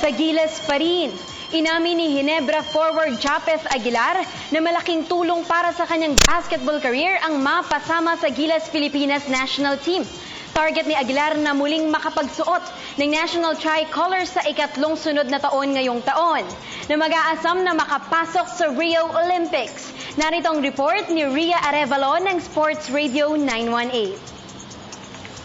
Sa Gilas pa rin, inamin ni Ginebra forward Japeth Aguilar na malaking tulong para sa kanyang basketball career ang mapasama sa Gilas Pilipinas National Team. Target ni Aguilar na muling makapagsuot ng national tricolor sa ikatlong sunod na taon ngayong taon na mag-aasam na makapasok sa Rio Olympics. Narito ang report ni Ria Arevalo ng Sports Radio 918.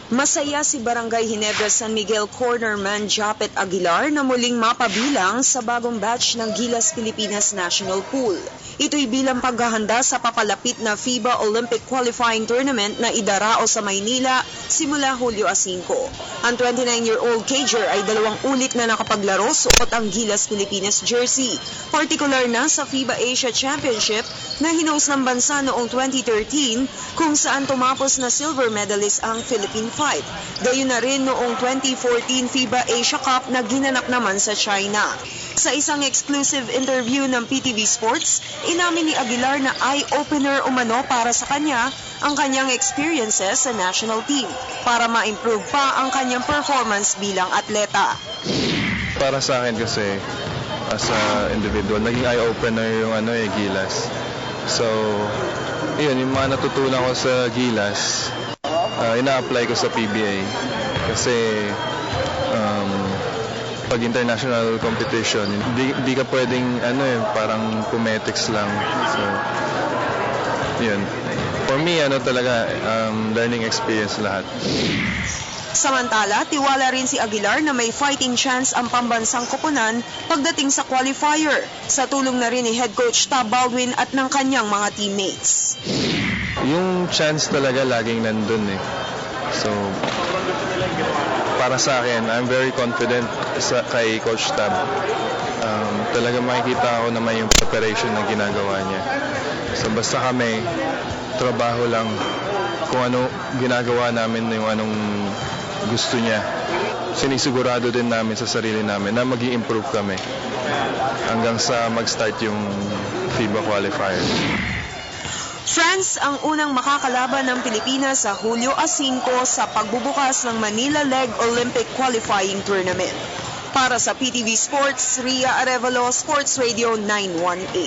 Masaya si Barangay Ginebra San Miguel cornerman Japeth Aguilar na muling mapabilang sa bagong batch ng Gilas Pilipinas National Pool. Ito'y bilang paghahanda sa papalapit na FIBA Olympic Qualifying Tournament na idarao sa Maynila simula Hulyo 5. Ang 29-year-old Cager ay 2 ulit na nakapaglaro suot ang Gilas Pilipinas jersey, partikular na sa FIBA Asia Championship na hinost ng bansa noong 2013 kung saan tumapos na silver medalist ang Philippine Fight. Gayon na rin noong 2014 FIBA Asia Cup na ginanap naman sa China. Sa isang exclusive interview ng PTV Sports, inamin ni Aguilar na eye-opener umano para sa kanya ang kanyang experiences sa national team para ma-improve pa ang kanyang performance bilang atleta. Para sa akin kasi, as a individual, naging eye-opener yung Gilas. So, yun, yung mga natutunan ko sa Gilas, ina-apply ko sa PBA kasi pag international competition, di ka pwedeng parang pumetics lang. So, yun. For me, talaga, learning experience lahat. Samantala, tiwala rin si Aguilar na may fighting chance ang pambansang koponan pagdating sa qualifier, sa tulong na rin ni head coach Tab Baldwin at ng kanyang mga teammates. Yung chance talaga laging nandun eh. So, para sa akin, I'm very confident kay Coach Tab. Talaga makikita ko naman yung preparation na ginagawa niya. So basta kami, trabaho lang kung ano ginagawa namin, yung anong gusto niya. Sinisigurado din namin sa sarili namin na mag-i-improve kami hanggang sa mag-start yung FIBA qualifier. France ang unang makakalaban ng Pilipinas sa Hulyo 5 sa pagbubukas ng Manila Leg Olympic Qualifying Tournament. Para sa PTV Sports, Ria Arevalo, Sports Radio 918.